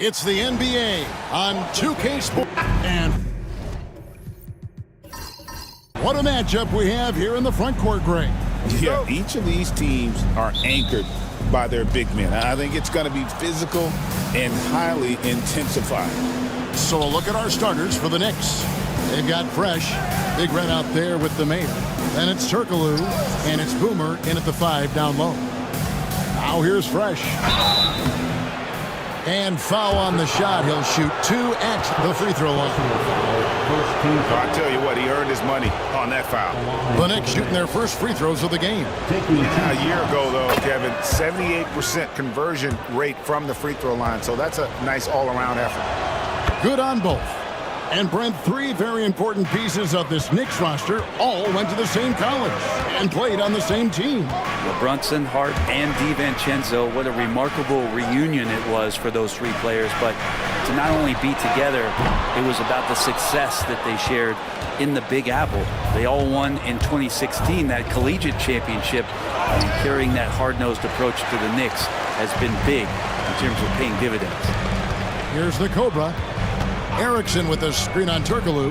It's the NBA on 2K Sports. And what a matchup we have here in the front court, Greg. Yeah, each of these teams are anchored by their big men. I think it's going to be physical and highly intensified. So a look at our starters for the Knicks. They've got Fresh, Big Red out there with the mayor. Then it's Turkoglu, and it's Boomer in at the 5 down low. Now here's Fresh. And foul on the shot. He'll shoot 2 at the free throw line. I tell you what, he earned his money on that foul. The Knicks shooting their first free throws of the game. A year ago, though, Kevin, 78% conversion rate from the free throw line. So that's a nice all-around effort. Good on both. And Brent, 3 very important pieces of this Knicks roster all went to the same college and played on the same team. Well, Brunson, Hart, and DiVincenzo, what a remarkable reunion it was for those 3 players. But to not only be together, it was about the success that they shared in the Big Apple. They all won in 2016, that collegiate championship, and carrying that hard-nosed approach to the Knicks has been big in terms of paying dividends. Here's the Cobra. Erickson with a screen on Turkoglu.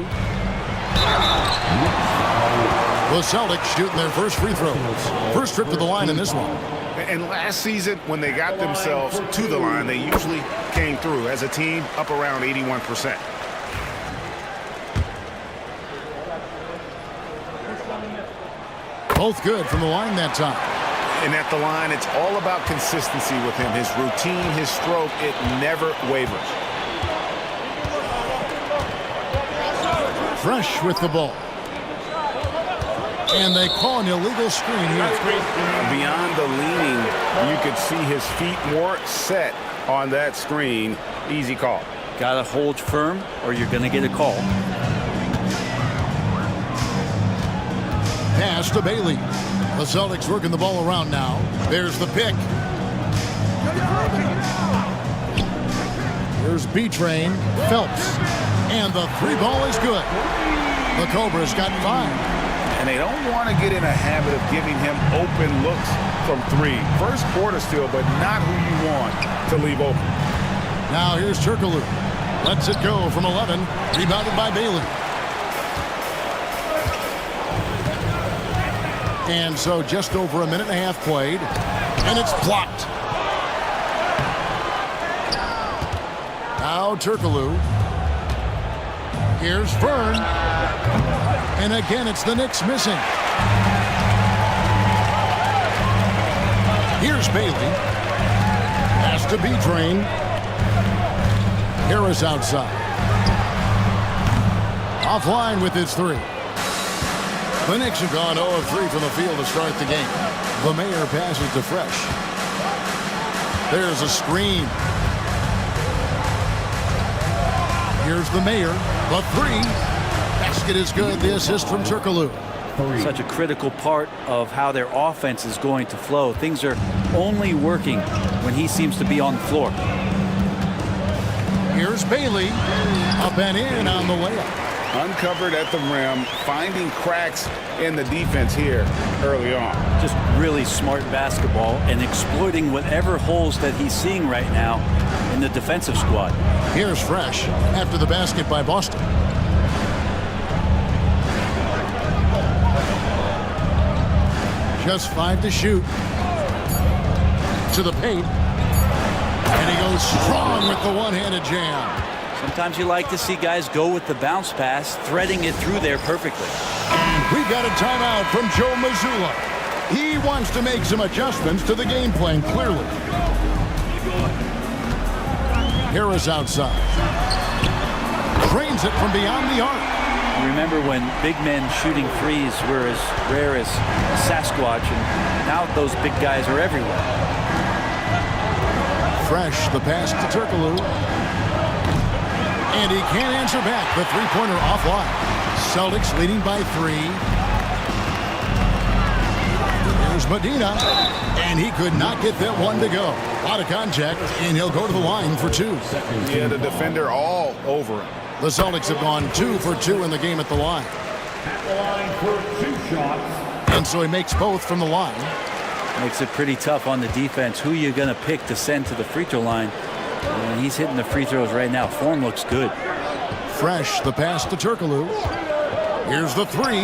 The Celtics shooting their first free throws. First trip to the line in this one. And last season, when they got themselves to the line, they usually came through as a team up around 81%. Both good from the line that time. And at the line, it's all about consistency with him. His routine, his stroke, it never wavers. Fresh with the ball. And they call an illegal screen here. Beyond the leaning, you could see his feet more set on that screen. Easy call. Got to hold firm or you're going to get a call. Pass to Bailey. The Celtics working the ball around now. There's the pick. Here's B-Train. Phelps. And the 3 ball is good. The Cobras got 5. And they don't want to get in a habit of giving him open looks from 3. First quarter still, but not who you want to leave open. Now here's Turkoglu. Lets it go from 11. Rebounded by Bailey. And so just over a minute and a half played. And it's blocked. Now Turkoglu. Here's Fern. And again, it's the Knicks missing. Here's Bailey. Pass to B-Train. Harris outside. Offline with his 3. The Knicks have gone 0 of 3 from the field to start the game. The mayor passes to Fresh. There's a screen. Here's the mayor. The 3. Basket is good. The assist from Turkoglu. Such a critical part of how their offense is going to flow. Things are only working when he seems to be on the floor. Here's Bailey. Up and in on the layup. Uncovered at the rim, finding cracks in the defense here early on. Just really smart basketball and exploiting whatever holes that he's seeing right now in the defensive squad. Here's Fresh after the basket by Boston. Just 5 to shoot. To the paint. And he goes strong with the one-handed jam. Sometimes you like to see guys go with the bounce pass, threading it through there perfectly. And we've got a timeout from Joe Mazzulla. He wants to make some adjustments to the game plan, clearly. Harris outside. Drains it from beyond the arc. Remember when big men shooting threes were as rare as Sasquatch, and now those big guys are everywhere. Fresh, the pass to Turkoglu. And he can't answer back. The 3-pointer offline. Celtics leading by 3. Here's Medina. And he could not get that one to go. Out of contact, and he'll go to the line for 2. Yeah, the defender all over him. The Celtics have gone 2 for 2 in the game at the line. At the line for 2 shots. And so he makes both from the line. Makes it pretty tough on the defense. Who are you going to pick to send to the free throw line And he's hitting the free throws right now. Form looks good. Fresh, the pass to Turkoglu. Here's the three.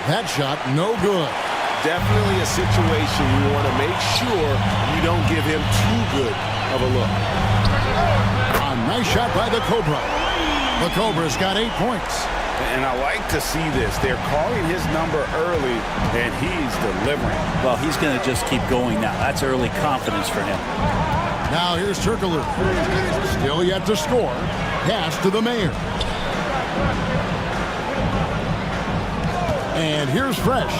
That shot, no good. Definitely a situation you want to make sure you don't give him too good of a look. A nice shot by the Cobra. The Cobra's got 8 points. And I like to see this. They're calling his number early, and he's delivering. Well, he's going to just keep going now. That's early confidence for him. Now here's Turkoglu. Still yet to score. Pass to the Mayor. And here's Fresh.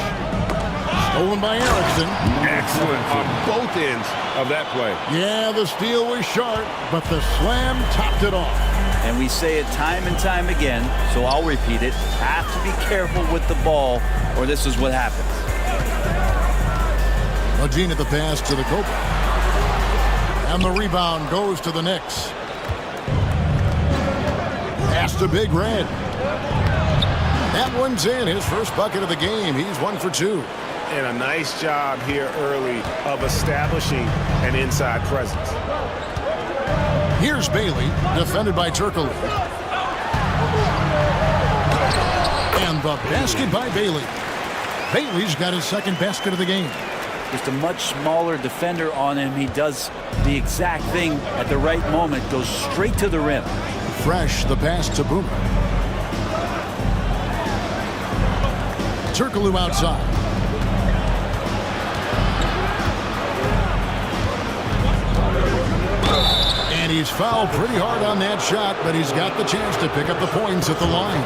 Stolen by Erickson. Excellent on both ends of that play. Yeah, the steal was sharp, but the slam topped it off. And we say it time and time again, so I'll repeat it. Have to be careful with the ball, or this is what happens. Magina the pass to the Cobra. And the rebound goes to the Knicks. Pass to Big Red. That one's in. His first bucket of the game. He's 1 for 2. And a nice job here early of establishing an inside presence. Here's Bailey, defended by Turkoglu. And the basket by Bailey. Bailey's got his second basket of the game. Just a much smaller defender on him. He does the exact thing at the right moment. Goes straight to the rim. Fresh, the pass to Boomer. Turkoglu outside. And he's fouled pretty hard on that shot, but he's got the chance to pick up the points at the line.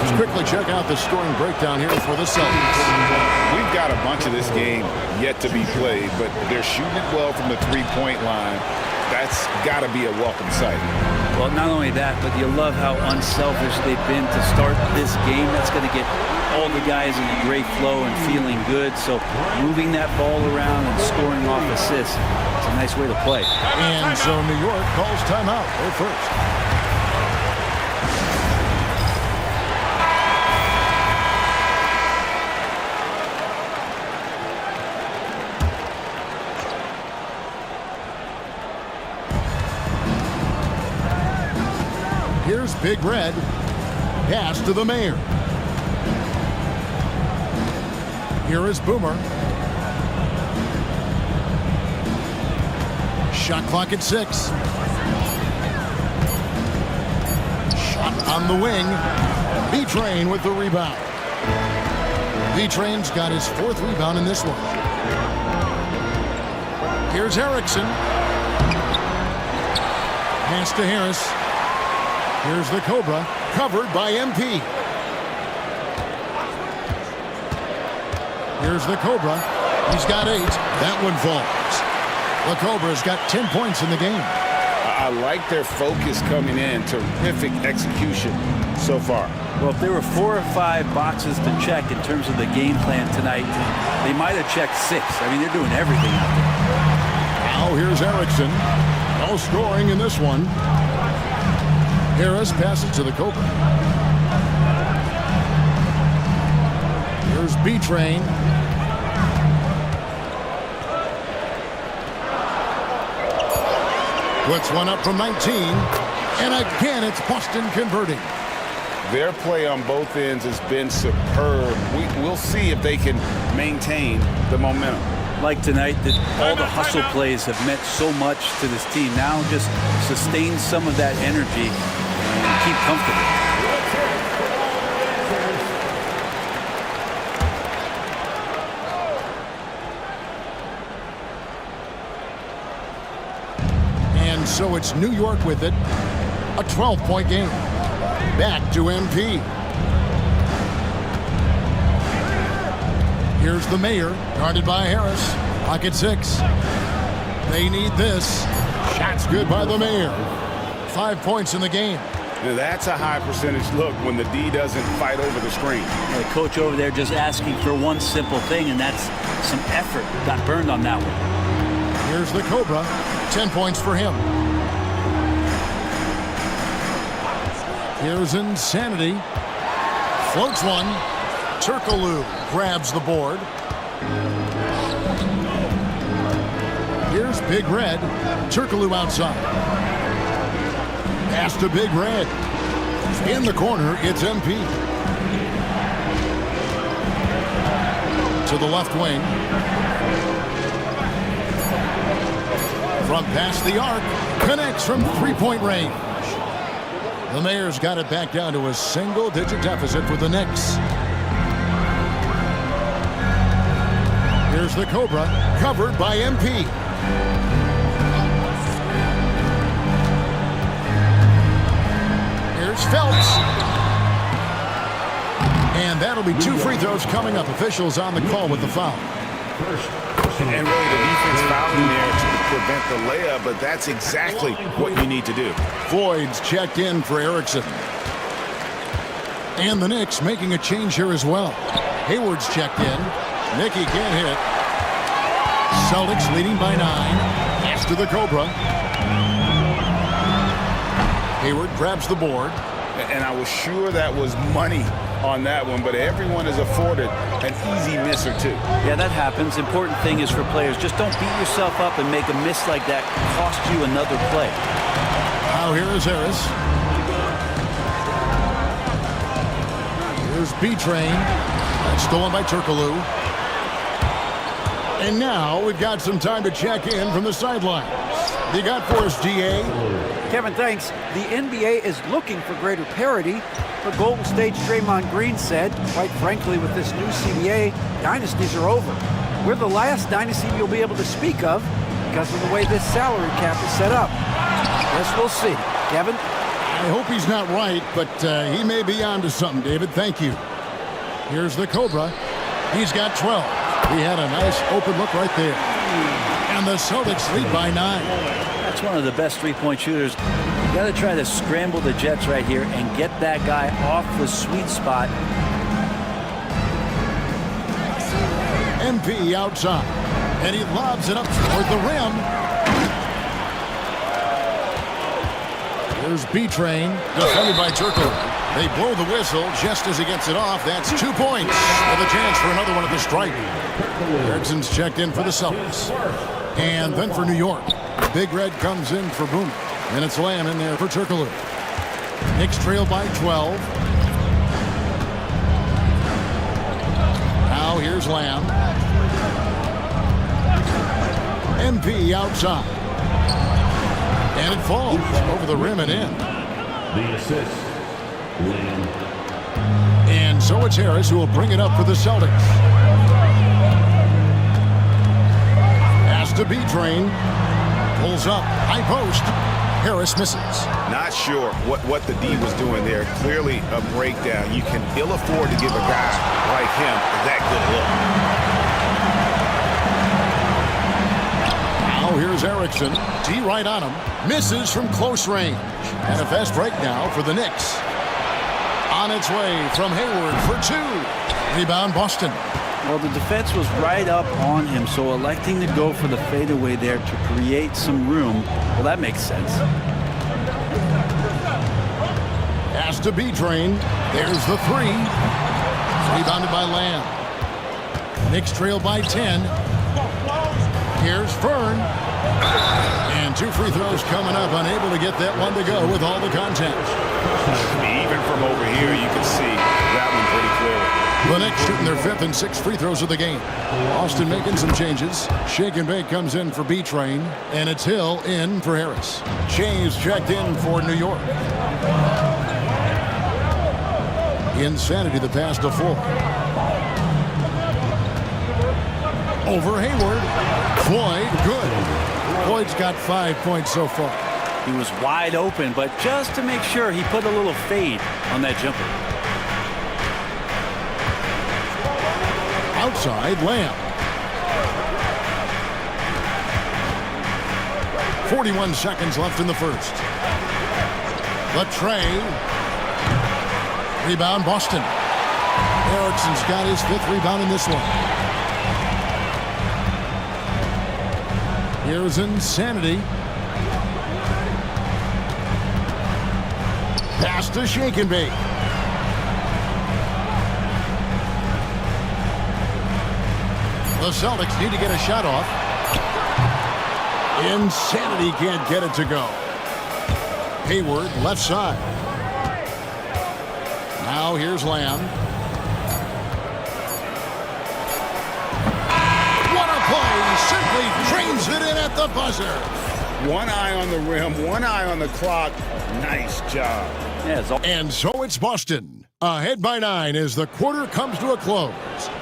Let's quickly check out the scoring breakdown here for the Celtics. We've got a bunch of this game yet to be played, but they're shooting it well from the three-point line. That's got to be a welcome sight. Well, not only that, but you love how unselfish they've been to start this game. That's going to get all the guys in a great flow and feeling good. So moving that ball around and scoring off assists, it's a nice way to play. And so New York calls timeout. They're first. Here's Big Red. Pass to the Mayor. Here is Boomer. Shot clock at 6. Shot on the wing. B-Train with the rebound. B-Train's got his 4th rebound in this one. Here's Erickson. Pass to Harris. Here's the Cobra, covered by MP. Here's the Cobra. He's got 8. That one falls. The Cobra's got 10 points in the game. I like their focus coming in. Terrific execution so far. Well, if there were 4 or 5 boxes to check in terms of the game plan tonight, they might have checked 6. I mean, they're doing everything out there. Now here's Erickson. No scoring in this one. Harris passes to the Cobra. Here's B-Train. Puts one up from 19. And again, it's Boston converting. Their play on both ends has been superb. We'll see if they can maintain the momentum. Like tonight, all the hustle plays have meant so much to this team. Now just sustain some of that energy and keep comfortable. And so it's New York with it. A 12-point game. Back to MP. Here's the Mayor, guarded by Harris. Pocket 6. They need this. Shot's good by the Mayor. 5 points in the game. Now that's a high percentage look when the D doesn't fight over the screen. The coach over there just asking for one simple thing, and that's some effort. Got burned on that one. Here's the Cobra. 10 points for him. Here's Insanity. Floats one. Turkoglu grabs the board. Here's Big Red. Turkoglu outside. Pass to Big Red. In the corner, it's MP. To the left wing. From past the arc. Connects from three-point range. The Mayor's got it back down to a single-digit deficit for the Knicks. Here's the Cobra, covered by MP. Here's Phelps. And that'll be 2 free throws coming up. Officials on the call with the foul. And really, the defense fouled in there to prevent the layup, but that's exactly what you need to do. Floyd's checked in for Erickson. And the Knicks making a change here as well. Hayward's checked in. Nicky can't hit. Celtics leading by 9. Pass to the Cobra. Hayward grabs the board. And I was sure that was money on that one, but everyone is afforded an easy miss or two. Yeah, that happens. Important thing is for players, just don't beat yourself up and make a miss like that cost you another play. Now here is Harris. Here's B-Train. That's stolen by Turkoglu. And now we've got some time to check in from the sidelines. You got for us, GA? Kevin, thanks. The NBA is looking for greater parity. For Golden State's Draymond Green said, quite frankly, with this new CBA, dynasties are over. We're the last dynasty you'll be able to speak of because of the way this salary cap is set up. Guess we'll see. Kevin? I hope he's not right, but he may be onto something, David. Thank you. Here's the Cobra. He's got 12. He had a nice open look right there. And the Celtics lead by 9. That's one of the best three-point shooters. You got to try to scramble the Jets right here and get that guy off the sweet spot. MP outside. And he lobs it up toward the rim. Here's B-Train, defended by Turkoglu. They blow the whistle just as he gets it off. That's 2 points with a chance for another one at the stripe. Erickson's checked in for the Celtics. And then for New York, Big Red comes in for Boomer. And it's Lamb in there for Turkoglu. Knicks trail by 12. Now here's Lamb. MP outside. And it falls over the rim and in. The assist, Lamb. And so it's Harris who will bring it up for the Celtics. Pass to B-Train. Pulls up. High post. Harris misses. Not sure what the D was doing there. Clearly a breakdown. You can ill afford to give a guy like him that good look. Now here's Erickson. D right on him. Misses from close range. And a fast break now for the Knicks. On its way from Hayward for 2. Rebound Boston. Well, the defense was right up on him, so electing to go for the fadeaway there to create some room, well, that makes sense. Pass to B-Train. There's the 3. Rebounded by Lamb. Knicks trail by 10. Here's Fern. And 2 free throws coming up, unable to get that one to go with all the contact. Even from over here, you can see that one pretty clearly. The Knicks shooting their 5th and 6th free throws of the game. Austin making some changes. Shake and Bake comes in for B-Train. And it's Hill in for Harris. Shays checked in for New York. Insanity the pass to Floyd. Over Hayward. Floyd, good. Floyd's got 5 points so far. He was wide open, but just to make sure, he put a little fade on that jumper. Outside, Lamb. 41 seconds left in the first. The tray. Rebound, Boston. Erickson's got his 5th rebound in this one. Here's Insanity. Pass to Shake and Bake. The Celtics need to get a shot off. Insanity can't get it to go. Hayward, left side. Now here's Lamb. What a play! Simply trains it in at the buzzer. One eye on the rim, one eye on the clock. Nice job. Yeah, And so it's Boston. Ahead by 9 as the quarter comes to a close.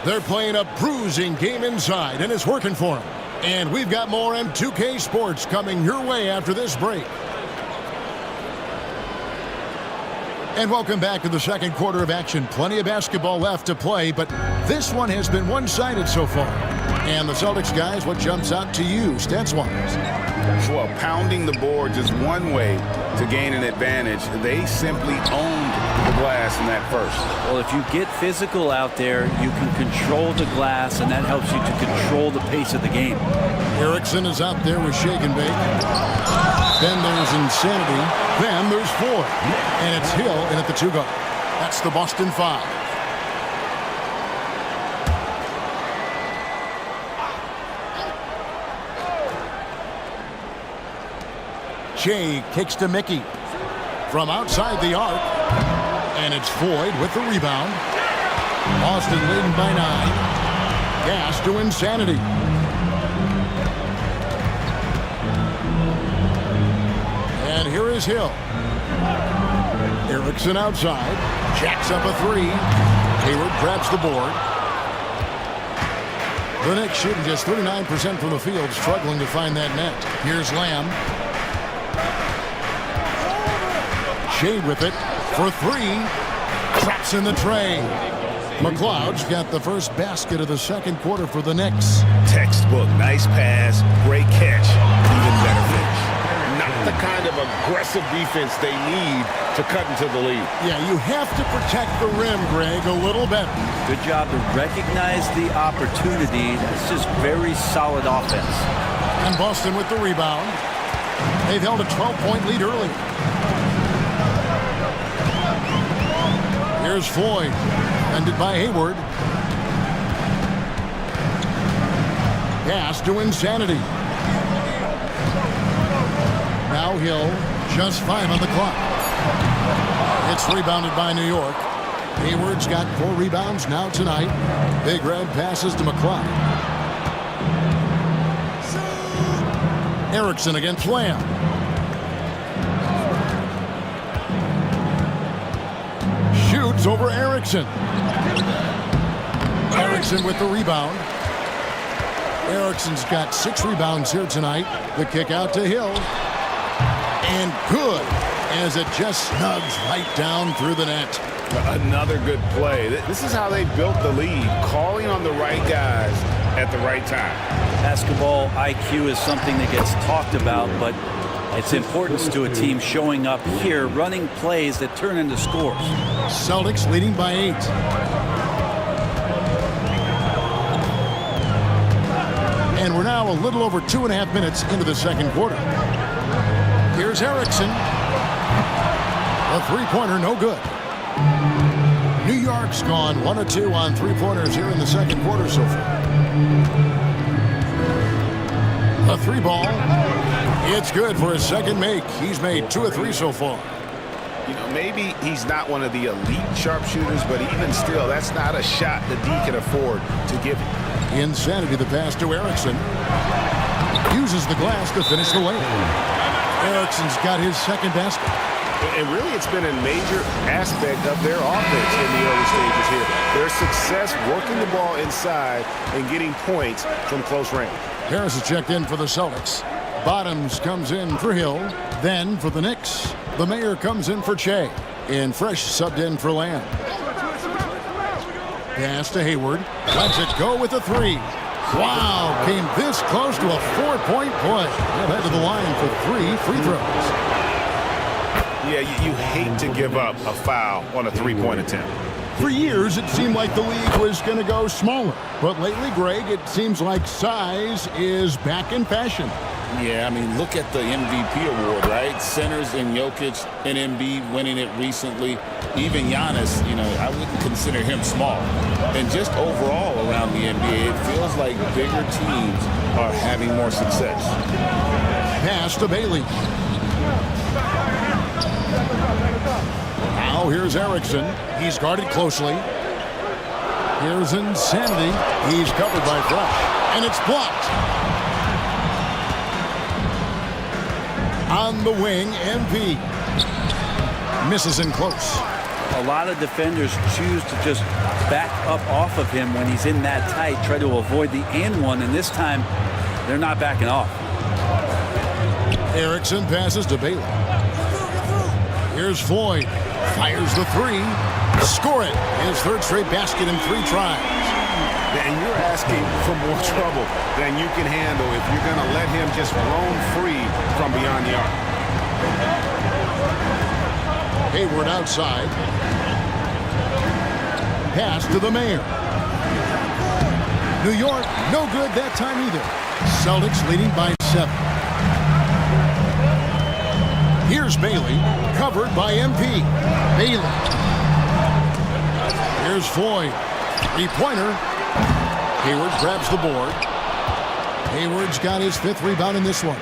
They're playing a bruising game inside, and it's working for them. And we've got more M2K Sports coming your way after this break. And welcome back to the second quarter of action. Plenty of basketball left to play, but this one has been one-sided so far. And the Celtics guys, what jumps out to you, stats-wise? Well, pounding the boards is one way to gain an advantage. They simply owned the glass in that first. well, if you get physical out there, you can control the glass, and that helps you to control the pace of the game. Erickson is out there with shake and bake. Then there's Insanity. Then there's Floyd. And it's Hill in at the 2-guard. That's the Boston 5. Shea kicks to Mickey. From outside the arc. And it's Floyd with the rebound. Boston leading by 9. Pass to Insanity. And here is Hill. Erickson outside. Jacks up a 3. Hayward grabs the board. The Knicks shooting just 39% from the field, struggling to find that net. Here's Lamb. Shea with it for 3. Traps in the tray. McLeod's got the first basket of the second quarter for the Knicks. Textbook, nice pass, great catch, even better finish. Not the kind of aggressive defense they need to cut into the lead. Yeah, you have to protect the rim, Greg, a little better. Good job to recognize the opportunity. That's just very solid offense. And Boston with the rebound. They've held a 12-point lead early. Here's Floyd. Ended by Hayward. Pass to Insanity. Now Hill, just 5 on the clock. It's rebounded by New York. Hayward's got 4 rebounds now tonight. Big Red passes to McLeod. Erickson against Lamb. Shoots over Erickson. Erickson with the rebound. Erickson's got 6 rebounds here tonight. The kick out to Hill. And good, as it just snugs right down through the net. Another good play. This is how they built the lead, calling on the right guys at the right time. Basketball IQ is something that gets talked about, but its importance to a team showing up here, running plays that turn into scores. Celtics leading by 8. And we're now a little over 2.5 minutes into the second quarter. Here's Erickson. A 3-pointer, no good. New York's gone 1 of 2 on 3-pointers here in the second quarter so far. A 3-ball. It's good for his second make. He's made 2 of 3 so far. You know, maybe he's not one of the elite sharpshooters, but even still, that's not a shot that D can afford to give him. Insanity, the pass to Erickson. Uses the glass to finish the layup. Erickson's got his second basket. And really, it's been a major aspect of their offense in the early stages here. Their success working the ball inside and getting points from close range. Harris is checked in for the Celtics. Bottoms comes in for Hill. Then for the Knicks, the mayor comes in for Che. And Fresh subbed in for Lamb. Pass to Hayward. Lets it go with a 3. Wow, came this close to a 4-point play. He'll head to the line for 3 free throws. Yeah, you hate to give up a foul on a 3-point attempt. For years, it seemed like the league was going to go smaller. But lately, Greg, it seems like size is back in fashion. Yeah, I mean, look at the MVP award, right? Centers and Jokic and Embiid winning it recently. Even Giannis, I wouldn't consider him small. And just overall around the NBA, it feels like bigger teams are having more success. Pass to Bailey. Now here's Erickson. He's guarded closely. Here's Insanity. He's covered by Fresh. And it's blocked. On the wing, MP. Misses in close. A lot of defenders choose to just back up off of him when he's in that tight, try to avoid the and one, and this time they're not backing off. Erickson passes to Bailey. Here's Floyd. Fires the three. Score it. His third straight basket in 3 tries. And you're asking for more trouble than you can handle if you're going to let him just roam free from beyond the arc. Hayward outside. Pass to the Mayor. New York, no good that time either. Celtics leading by 7. Here's Bailey, covered by MP. Bailey. Here's Floyd. 3-pointer. Hayward grabs the board. Hayward's got his 5th rebound in this one.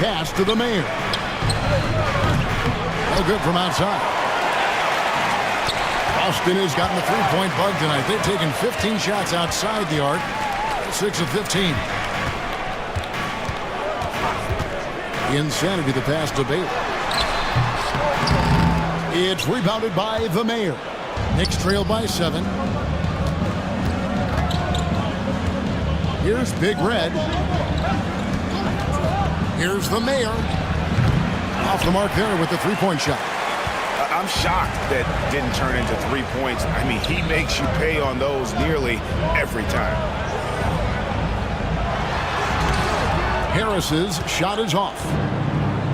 Pass to the Mayor. No good from outside. Austin has gotten the 3-point bug tonight. They've taken 15 shots outside the arc. 6 of 15. Insanity, the pass to Bailey. It's rebounded by the Mayor. Knicks trail by 7. Here's Big Red. Here's the Mayor. Off the mark there with the 3-point shot. I'm shocked that didn't turn into 3 points. I mean, he makes you pay on those nearly every time. Harris's shot is off.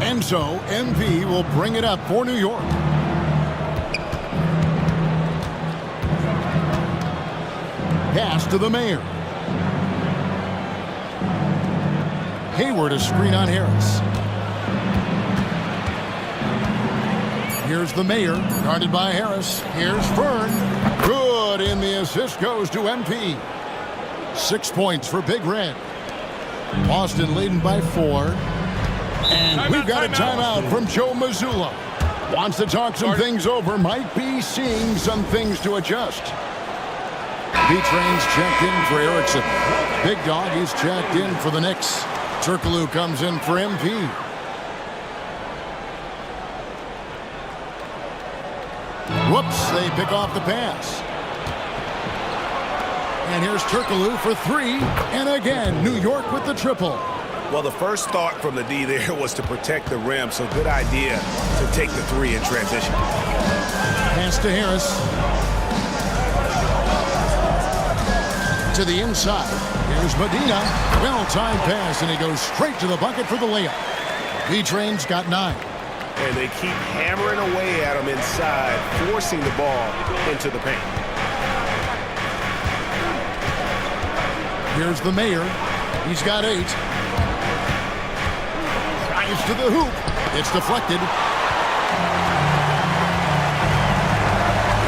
And so MV will bring it up for New York. Pass to the Mayor. Hayward, a screen on Harris. Here's the Mayor, guarded by Harris. Here's Fern. Good, and the assist goes to MP. 6 points for Big Red. Boston leading by 4. And we've got a timeout from Joe Mazzulla. Wants to talk some things over. Might be seeing some things to adjust. B-Train's checked in for Erickson. Big Dog, he's checked in for the Knicks. Turkoglu comes in for MP. Whoops, they pick off the pass. And here's Turkoglu for 3. And again, New York with the triple. Well, the first thought from the D there was to protect the rim, so good idea to take the 3 in transition. Pass to Harris. To the inside. Here's Medina. Well-timed pass, and he goes straight to the bucket for the layup. B-Train's got 9. And they keep hammering away at him inside, forcing the ball into the paint. Here's the Mayor. He's got 8. Drives to the hoop. It's deflected.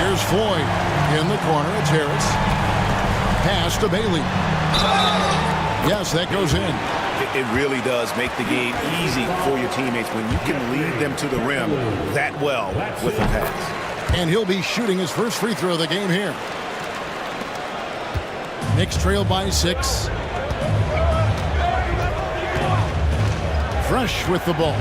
Here's Floyd. In the corner, it's Harris. Pass to Bailey. Yes, that goes in. It really does make the game easy for your teammates when you can lead them to the rim that well with the pass. And he'll be shooting his first free throw of the game here. Knicks trail by 6. Fresh with the ball.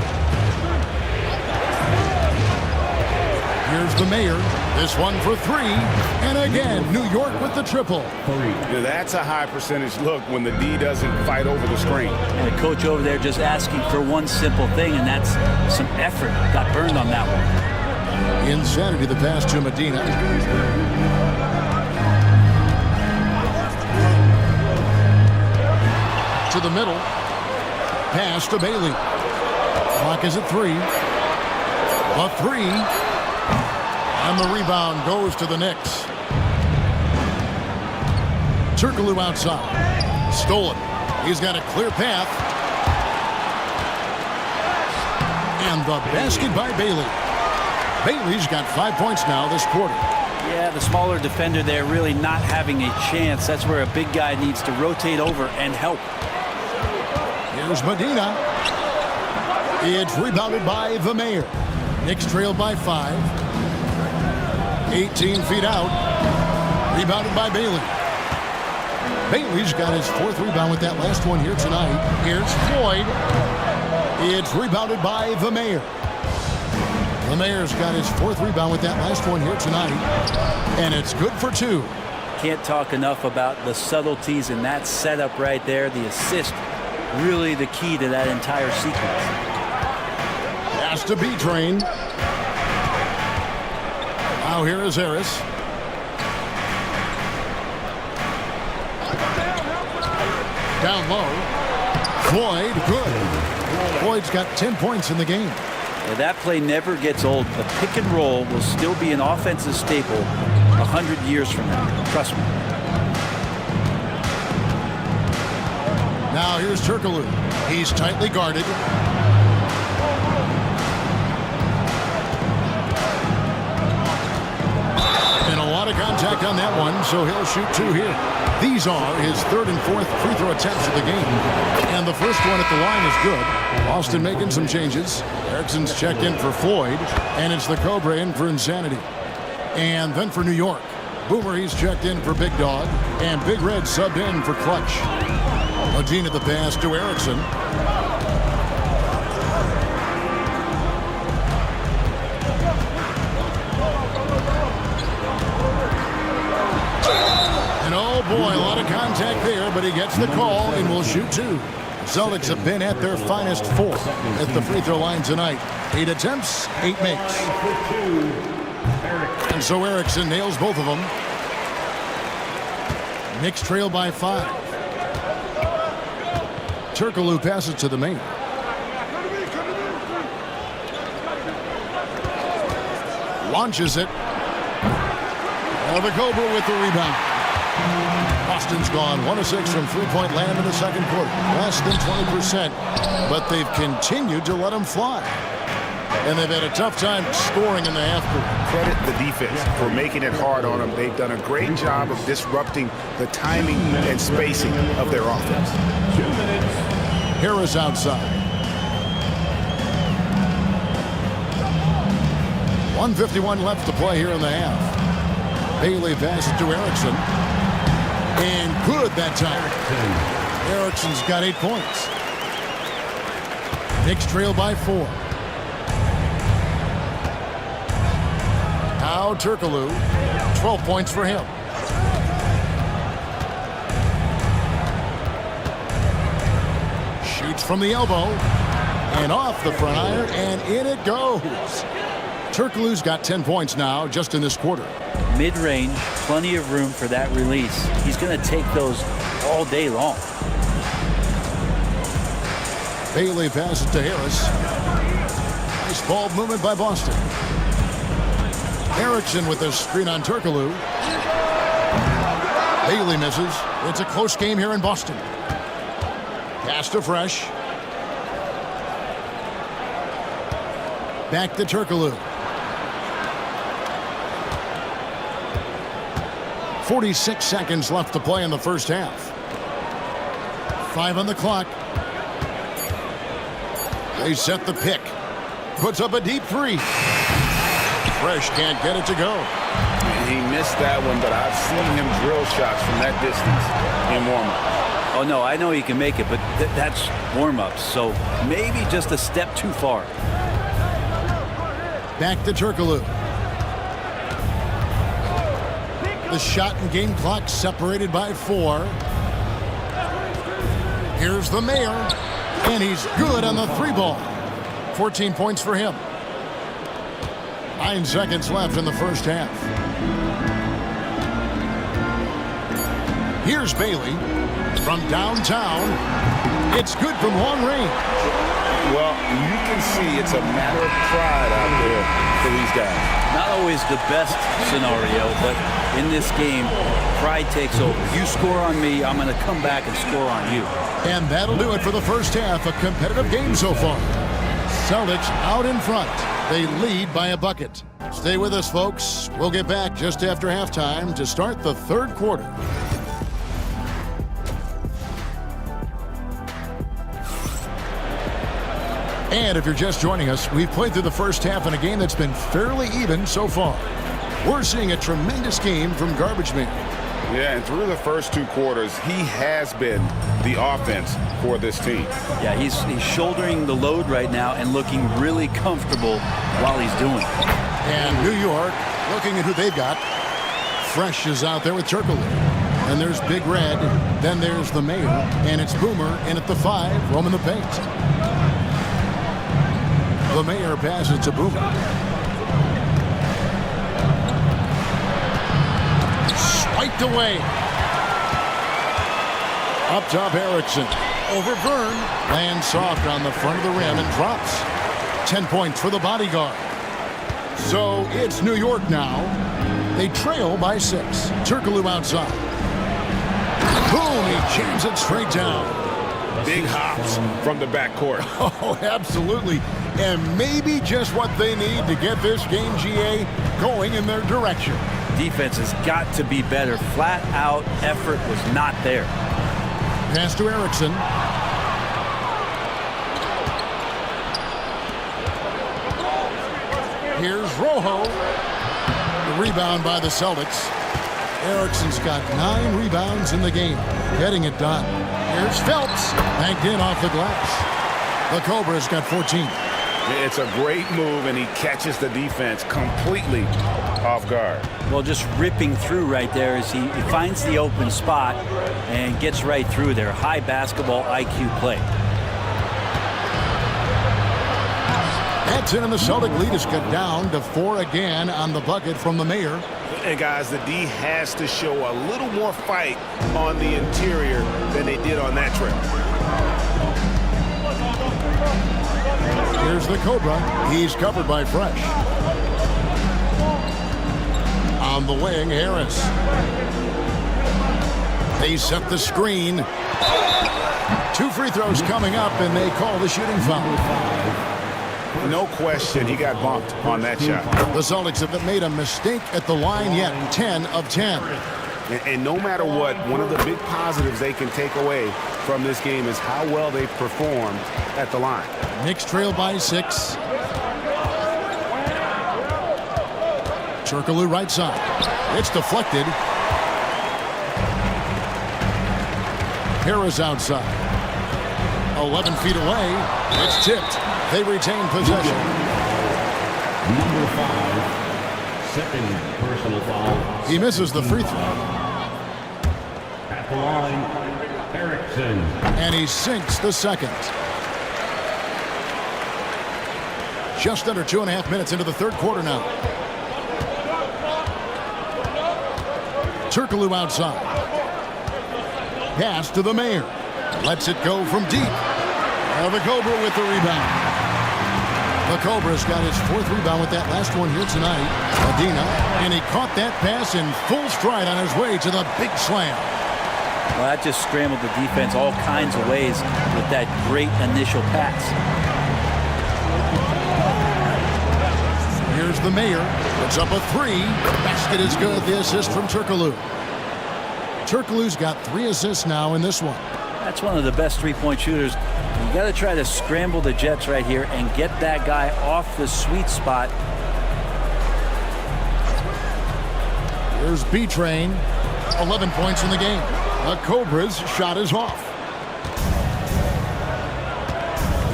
Here's the Mayor. This one for 3. And again, New York with the triple. That's a high percentage look when the D doesn't fight over the screen. And the coach over there just asking for one simple thing, and that's some effort. Got burned on that one. Insanity, the pass to Medina. To the middle. Pass to Bailey. Clock is at 3. A 3. And the rebound goes to the Knicks. Turkoglu outside. Stolen. He's got a clear path. And the basket by Bailey. Bailey's got 5 points now this quarter. Yeah, the smaller defender there really not having a chance. That's where a big guy needs to rotate over and help. Here's Medina. It's rebounded by the Mayor. Knicks trailed by 5. 18 feet out. Rebounded by Bailey. Bailey's got his 4th rebound with that last one here tonight. Here's Floyd. It's rebounded by the Mayor. The Mayor's got his 4th rebound with that last one here tonight. And it's good for 2. Can't talk enough about the subtleties in that setup right there. The assist, really the key to that entire sequence. Has to be trained. Now here is Harris. Down low. Floyd, good. Floyd's got 10 points in the game. Yeah, that play never gets old. The pick and roll will still be an offensive staple 100 years from now. Trust me. Now here's Turkoglu. He's tightly guarded. And a lot of contact on that one, so he'll shoot 2 here. These are his 3rd and 4th free throw attempts of the game. And the first one at the line is good. Austin making some changes. Erickson's checked in for Floyd, and it's the Cobra in for Insanity. And then for New York, Boomer, he's checked in for Big Dog, and Big Red subbed in for Clutch. Medina the pass to Erickson. And oh boy, a lot of contact there, but he gets the call and will shoot 2. Celtics have been at their finest 4 at the free throw line tonight. 8 attempts, 8 makes. And so Erickson nails both of them. Knicks trail by 5. Turkoglu passes to the main. Launches it. The Cobra with the rebound. Boston's gone 1 of 6 from three-point land in the second quarter. Less than 20%, but they've continued to let them fly. And they've had a tough time scoring in the half court. Credit the defense for making it hard on them. They've done a great job of disrupting the timing and spacing of their offense. 2 minutes. Harris outside. 1:51 left to play here in the half. Bailey passes to Erickson. And good that time. Erickson's got 8 points. Knicks trail by 4. Now Turkoglu, 12 points for him. Shoots from the elbow. And off the front iron, and in it goes. Turkoglu's got 10 points now just in this quarter. Mid-range, plenty of room for that release. He's going to take those all day long. Bailey passes to Harris. Nice ball movement by Boston. Erickson with the screen on Turkoglu. Bailey misses. It's a close game here in Boston. Pass to Fresh. Back to Turkoglu. 46 seconds left to play in the first half. 5 on the clock. They set the pick. Puts up a deep 3. Fresh can't get it to go. He missed that one, but I've seen him drill shots from that distance in warm-up. Oh, no, I know he can make it, but that's warm-ups, so maybe just a step too far. Back to Turkoglu. The shot and game clock separated by 4. Here's the Mayor, and he's good on the 3 ball. 14 points for him. 9 seconds left in the first half. Here's Bailey from downtown. It's good from long range. Well, you can see it's a matter of pride out there for these guys. Not always the best scenario, but in this game, pride takes over. You score on me, I'm going to come back and score on you. And that'll do it for the first half. A competitive game so far. Celtics out in front. They lead by a bucket. Stay with us, folks. We'll get back just after halftime to start the third quarter. And if you're just joining us, we've played through the first half in a game that's been fairly even so far. We're seeing a tremendous game from Garbage Man. Yeah, and through the first two quarters, he has been the offense for this team. Yeah, he's shouldering the load right now and looking really comfortable while he's doing it. And New York, looking at who they've got. Fresh is out there with Turkoglu. And there's Big Red. Then there's the Mayor. And it's Boomer in at the 5, roaming the paint. The Mayor passes to Boomer. Swiped away. Up top, Erickson. Over Vern. Lands soft on the front of the rim and drops. 10 points for the bodyguard. So it's New York now. They trail by 6. Turkoglu outside. Boom! He jams it straight down. Big hops from the backcourt. Oh, absolutely. And maybe just what they need to get this game, GA, going in their direction. Defense has got to be better. Flat out effort was not there. Pass to Erickson. Here's Rojo. The rebound by the Celtics. Erickson's got 9 rebounds in the game. Getting it done. Here's Phelps. Banked in off the glass. The Cobra's got 14. It's a great move, and he catches the defense completely off guard. Well, just ripping through right there as he finds the open spot and gets right through there. High basketball IQ play. That's in, and the Celtic lead has cut down to 4 again on the bucket from the Mayor. And guys, the D has to show a little more fight on the interior than they did on that trip. Here's the Cobra. He's covered by Fresh. On the wing, Harris. They set the screen. 2 free throws coming up, and they call the shooting foul. No question, he got bumped on that shot. The Celtics have made a mistake at the line yet. 10 of 10. And no matter what, one of the big positives they can take away from this game is how well they performed at the line. Knicks trail by 6. Turkoglu right side. It's deflected. Harris outside. 11 feet away. It's tipped. They retain possession. Number 5, second personal foul. He misses the free throw. At the line, Erickson. And he sinks the second. Just under 2.5 minutes into the third quarter now. Turkoglu outside. Pass to the Mayor. Lets it go from deep. The Cobra with the rebound. The Cobra's got his 4th rebound with that last one here tonight. Medina, and he caught that pass in full stride on his way to the big slam. Well, that just scrambled the defense all kinds of ways with that great initial pass. Here's the Mayor. Puts up a 3. Basket is good. The assist from Turkoglu. Turkoglu's got 3 assists now in this one. That's one of the best three-point shooters. You got to try to scramble the Jets right here and get that guy off the sweet spot. Here's B-Train. 11 points in the game. The Cobra's shot is off.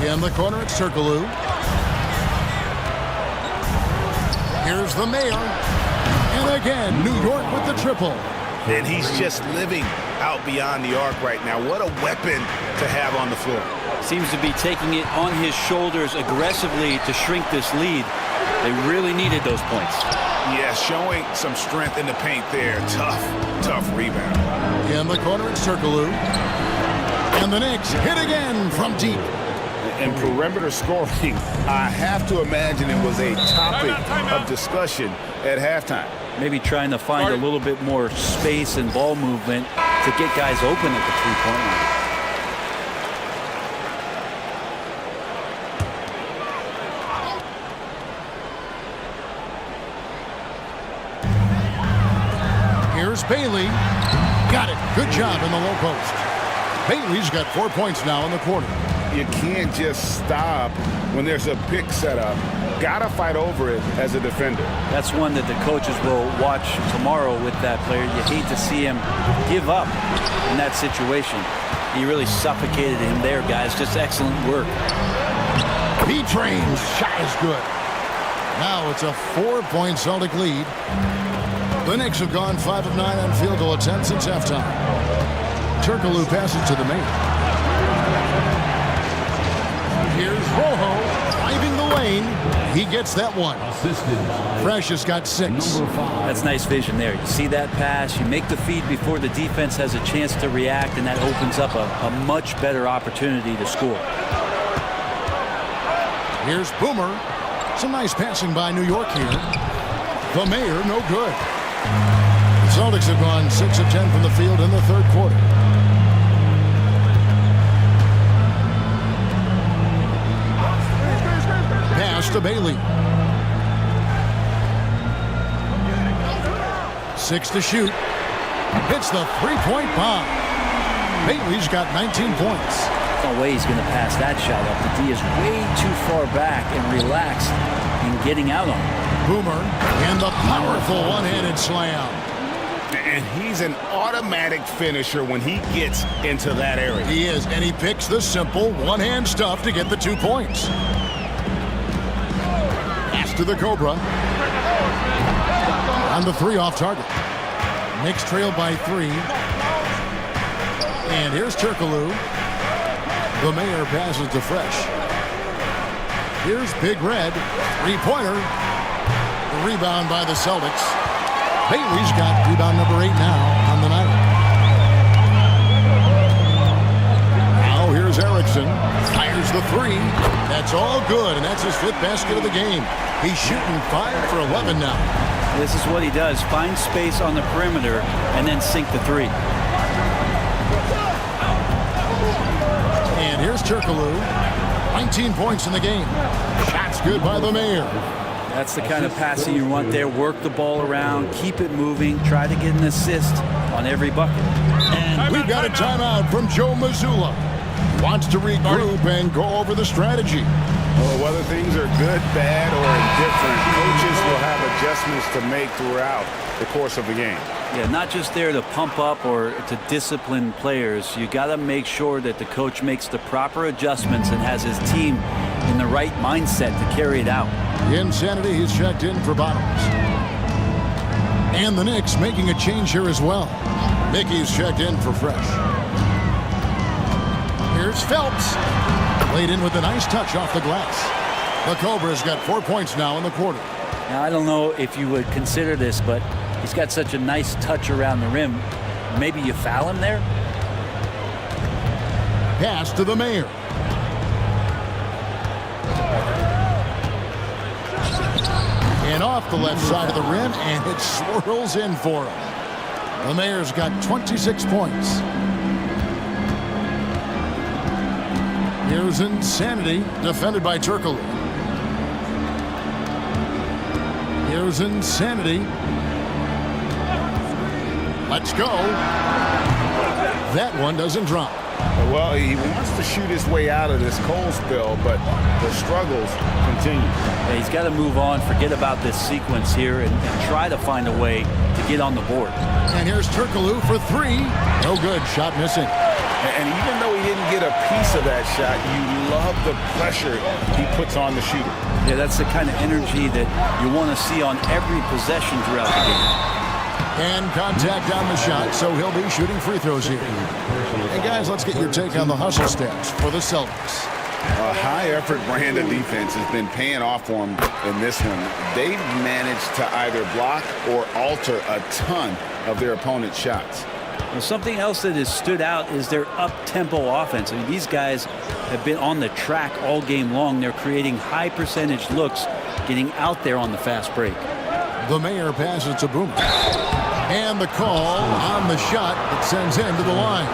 In the corner, it's Turkoglu. Here's the Mayor. And again, New York with the triple. And he's just living out beyond the arc right now. What a weapon to have on the floor. Seems to be taking it on his shoulders aggressively to shrink this lead. They really needed those points. Yeah, showing some strength in the paint there. Tough rebound. In the corner, it's Turkoglu. And the Knicks hit again from deep. And perimeter scoring, I have to imagine it was a topic of discussion at halftime. Maybe trying to find a little bit more space and ball movement to get guys open at the three-point line. Here's Bailey. Got it. Good job in the low post. Bailey's got 4 points now in the quarter. You can't just stop when there's a pick set up. Gotta fight over it as a defender. That's one that the coaches will watch tomorrow with that player. You hate to see him give up in that situation. He really suffocated him there, guys. Just excellent work. B-Train's shot is good. Now it's a 4-point Celtic lead. The Knicks have gone 5 of 9 on field goal attempts since halftime. Turkoglu passes to the main. Here's Rojo driving the lane. He gets that one. Fresh has got 6. That's nice vision there. You see that pass, you make the feed before the defense has a chance to react, and that opens up a much better opportunity to score. Here's Boomer. Some nice passing by New York here. The Mayor, no good. The Celtics have gone 6 of 10 from the field in the third quarter. Pass to Bailey. 6 to shoot. Hits the three-point bomb. Bailey's got 19 points. No way he's going to pass that shot up. The D is way too far back and relaxed in getting out on it. Boomer and the powerful one-handed slam. And he's an automatic finisher when he gets into that area. He is, and he picks the simple one-hand stuff to get the 2 points. Pass to the Cobra. On the 3 off target. Knicks trail by 3. And here's Turkoglu. The Mayor passes to Fresh. Here's Big Red. 3-pointer. The rebound by the Celtics. Bailey's got rebound number 8 now on the night. Now here's Erickson. Fires the 3. That's all good, and that's his 5th basket of the game. He's shooting 5 for 11 now. This is what he does. Find space on the perimeter and then sink the 3. And here's Turkoglu. 19 points in the game. Shots good by the Mayor. That's the kind of passing you want there. Work the ball around, keep it moving, try to get an assist on every bucket. And we've got a timeout from Joe Mazzulla. Wants to regroup and go over the strategy. Well, whether things are good, bad, or indifferent, coaches will have adjustments to make throughout the course of the game. Yeah, not just there to pump up or to discipline players. You got to make sure that the coach makes the proper adjustments and has his team in the right mindset to carry it out. Insanity, he's checked in for Bottoms. And the Knicks making a change here as well. Mickey's checked in for Fresh. Here's Phelps. Laid in with a nice touch off the glass. The Cobra's got 4 points now in the quarter. Now, I don't know if you would consider this, but he's got such a nice touch around the rim. Maybe you foul him there? Pass to the Mayor. And off the left side of the rim, and it swirls in for him. The Mayor's got 26 points. Here's Insanity, defended by Turkoglu. Here's Insanity. Let's go. That one doesn't drop. Well, he wants to shoot his way out of this cold spell, but the struggles continue. Yeah, he's got to move on, forget about this sequence here, and try to find a way to get on the board. And here's Turkoglu for 3. No good. Shot missing. And even though he didn't get a piece of that shot, you love the pressure he puts on the shooter. Yeah, that's the kind of energy that you want to see on every possession throughout the game. And contact on the shot, so he'll be shooting free throws here. And guys, let's get your take on the hustle stats for the Celtics. A high-effort brand of defense has been paying off for them in this one. They've managed to either block or alter a ton of their opponent's shots. Well, something else that has stood out is their up-tempo offense. I mean, these guys have been on the track all game long. They're creating high percentage looks, getting out there on the fast break. The Mayor passes to Boomer. And the call on the shot that sends him to the line.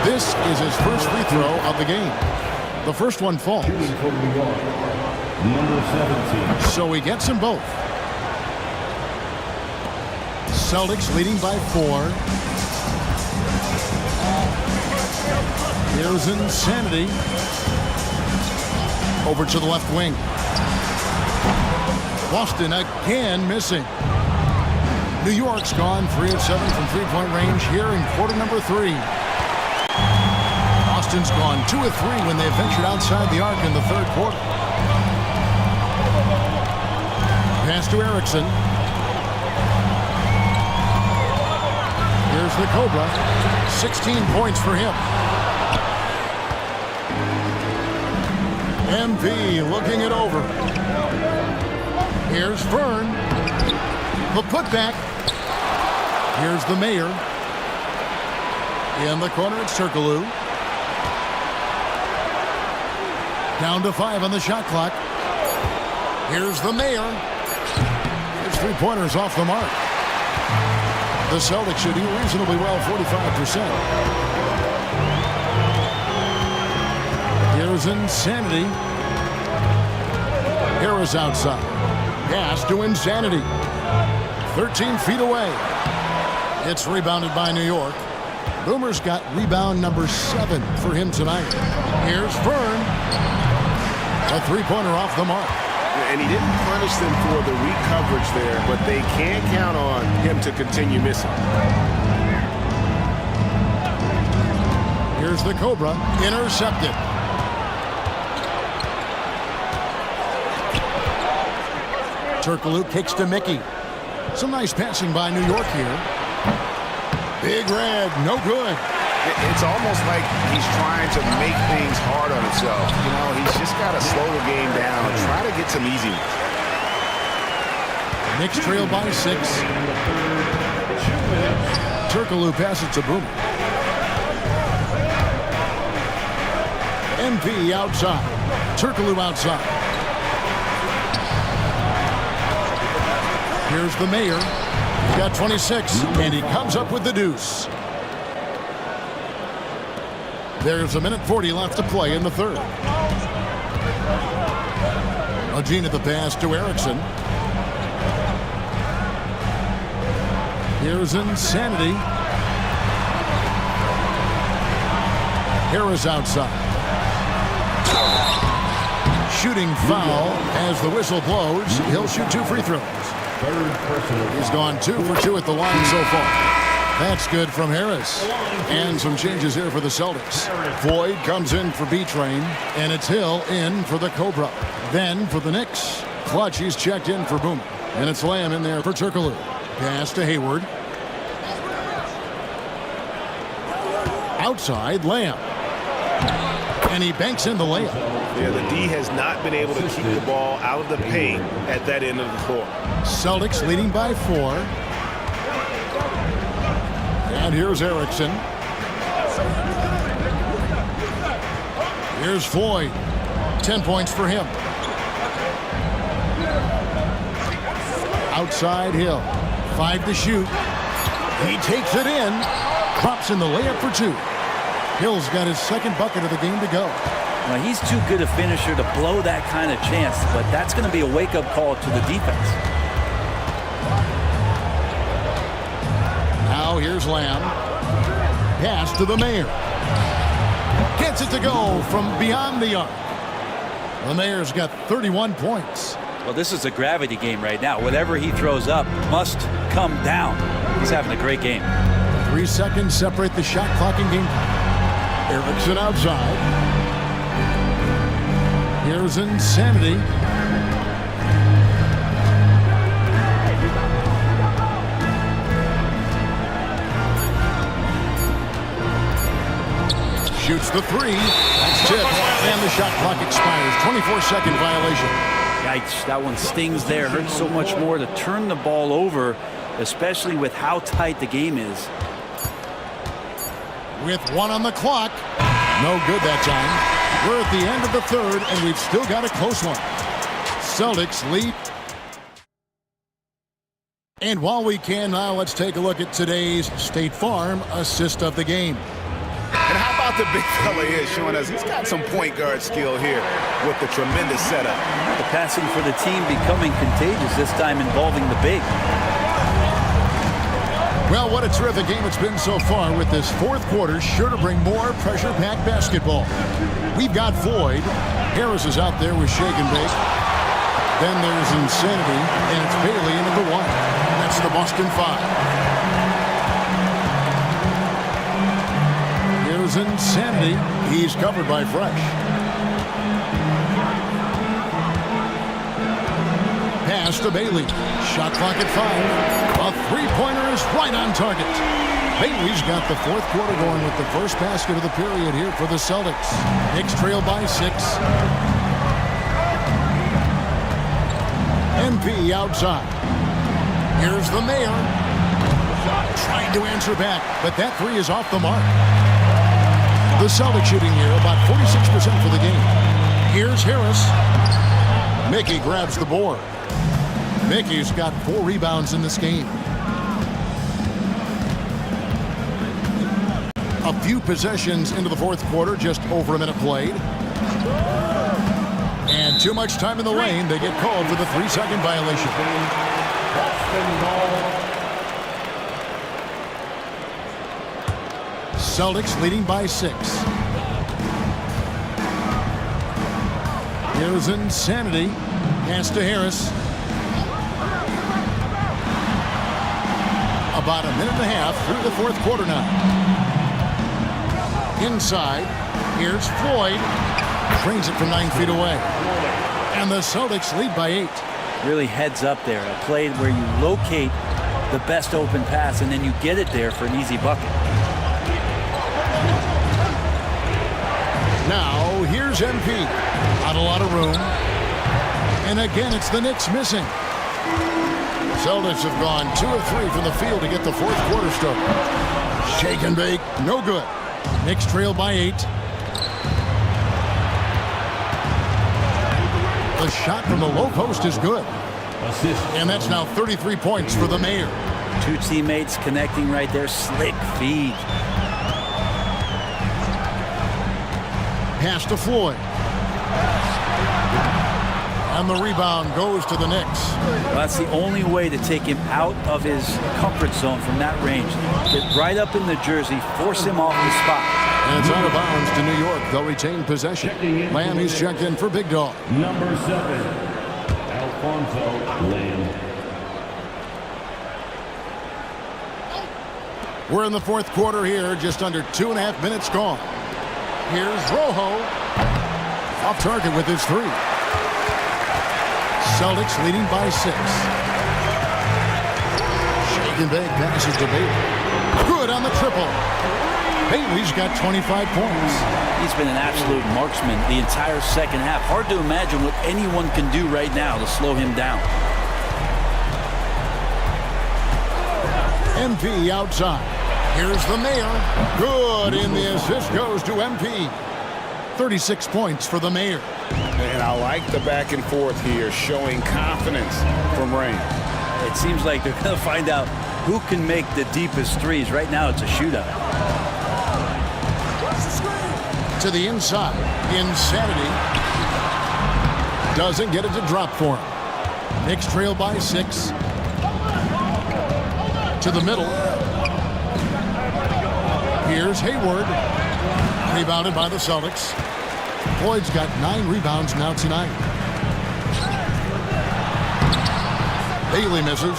This is his first free throw of the game. The first one falls. Number 17. So he gets them both. Celtics leading by 4. Here's Insanity. Over to the left wing. Boston again missing. New York's gone 3 of 7 from three-point range here in quarter number 3. Boston's gone 2 of 3 when they ventured outside the arc in the third quarter. Pass to Erickson. Here's the Cobra. 16 points for him. MP looking it over. Here's Fern. The putback. Here's the Mayor. In the corner, it's Turkoglu. Down to 5 on the shot clock. Here's the Mayor. His three-pointers off the mark. The Celtics should do reasonably well, 45%. Here's Insanity. Harris outside. Pass to Insanity. 13 feet away. It's rebounded by New York. Boomer's got rebound number 7 for him tonight. Here's Fern. A three-pointer off the mark. And he didn't punish them for the weak coverage there, but they can't count on him to continue missing. Here's the Cobra. Intercepted. Turkoglu kicks to Mickey. Some nice passing by New York here. Big Red, no good. It's almost like he's trying to make things hard on himself. You know, he's just got to slow the game down, try to get some easy ones. Knicks trail by 6. Turkoglu passes to Boomer. MP outside. Turkoglu outside. Here's the Mayor. He's got 26, and he comes up with the deuce. There's 1:40 left to play in the third. Eugene at the pass to Erickson. Here's Insanity. Harris outside. Shooting foul as the whistle blows. He'll shoot 2 free throws. He's gone 2 for 2 at the line so far. That's good from Harris. And some changes here for the Celtics. Floyd comes in for B-Train, and it's Hill in for the Cobra. Then for the Knicks, Clutch, he's checked in for Boomer. And it's Lamb in there for Turkoglu. Pass to Hayward. Outside, Lamb. And he banks in the layup. Yeah, the D has not been able to keep the ball out of the paint at that end of the floor. Celtics leading by 4. And here's Erickson. Here's Floyd. 10 points for him. Outside Hill. 5 to shoot. He takes it in. Drops in the layup for 2. Hill's got his second bucket of the game to go. Well, he's too good a finisher to blow that kind of chance, but that's going to be a wake-up call to the defense. Now here's Lamb. Pass to the Mayor. Gets it to go from beyond the arc. The Mayor's got 31 points. Well, this is a gravity game right now. Whatever he throws up must come down. He's having a great game. 3 seconds separate the shot clock and game time. Erickson outside. Here's Insanity. Shoots the 3. That's tipped. And the shot clock expires. 24-second violation. Yikes, that one stings there. Hurts so much more to turn the ball over, especially with how tight the game is. with 1 on the clock. No good that time. We're at the end of the third, and we've still got a close one. Celtics lead. And while we can now, let's take a look at today's State Farm assist of the game. And how about the big fella here showing us he's got some point guard skill here with the tremendous setup. The passing for the team becoming contagious, this time involving the big. Well, what a terrific game it's been so far, with this fourth quarter sure to bring more pressure-packed basketball. We've got Floyd. Harris is out there with shake and bake. Then there's Insanity, and it's Bailey into the 1. That's the Boston 5. Here's Insanity. He's covered by Fresh. Pass to Bailey. Shot clock at 5. A three-pointer is right on target. Bailey's got the fourth quarter going with the first basket of the period here for the Celtics. Knicks trail by 6. MP outside. Here's the Mayor. Trying to answer back, but that three is off the mark. The Celtics shooting here about 46% for the game. Here's Harris. Mickey grabs the board. Mickey's got 4 rebounds in this game. A few possessions into the fourth quarter, just over a minute played. And too much time in the lane. They get called for the 3-second violation. Celtics leading by 6. Here's Insanity. Pass to Harris. About a minute and a half through the fourth quarter now. Inside, here's Floyd. Brings it from 9 feet away. And the Celtics lead by 8. Really heads up there. A play where you locate the best open pass and then you get it there for an easy bucket. Now, here's MP. Not a lot of room. And again, it's the Knicks missing. Celtics have gone 2 of 3 from the field to get the fourth quarter started. Shake and bake, no good. Knicks trail by 8. The shot from the low post is good. And that's now 33 points for the Mayor. 2 teammates connecting right there. Slick feed. Pass to Floyd. And the rebound goes to the Knicks. Well, that's the only way to take him out of his comfort zone from that range. Get right up in the jersey, force him off the spot. And it's out of bounds to New York. They'll retain possession. Lamb, he's checked in for Big Dog. Number 7, Alfonso Lamb. We're in the fourth quarter here, just under 2.5 minutes gone. Here's Rojo. Off target with his 3. Celtics leading by 6. Shake and bake passes to Bailey. Good on the triple. Bailey's got 25 points. He's been an absolute marksman the entire second half. Hard to imagine what anyone can do right now to slow him down. MP outside. Here's the Mayor. Good, and the assist goes to MP. 36 points for the Mayor. And I like the back and forth here, showing confidence from Rain. It seems like they're going to find out who can make the deepest threes. Right now, it's a shootout. To the inside. Insanity. Doesn't get it to drop for him. Knicks trail by 6. To the middle. Here's Hayward. Rebounded by the Celtics. Floyd's got 9 rebounds now tonight. Bailey misses.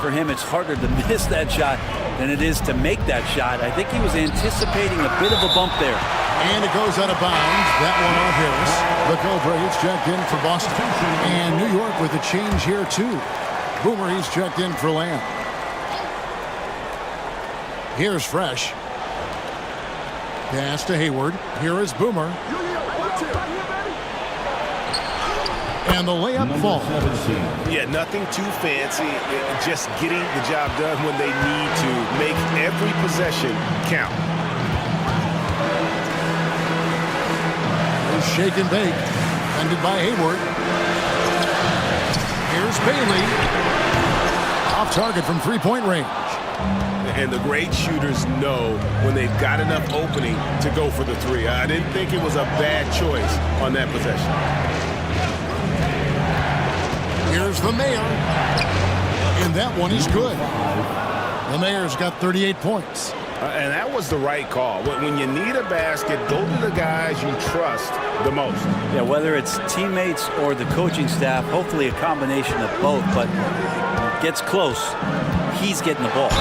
For him, it's harder to miss that shot than it is to make that shot. I think he was anticipating a bit of a bump there. And it goes out of bounds. That one off Harris. The Cobra, he's checked in for Boston. And New York with a change here, too. Boomer, he's checked in for Lamb. Here's Fresh. Pass to Hayward. Here is Boomer. And the layup falls. Yeah, nothing too fancy. Just getting the job done when they need to. Make every possession count. shake and bake. Ended by Hayward. Here's Bailey. Off target from three-point range. And the great shooters know when they've got enough opening to go for the three. I didn't think it was a bad choice on that possession. Here's the Mayor. And that one is good. The Mayor's got 38 points. And that was the right call. When you need a basket, go to the guys you trust the most. Yeah, whether it's teammates or the coaching staff, hopefully a combination of both, but gets close, he's getting the ball.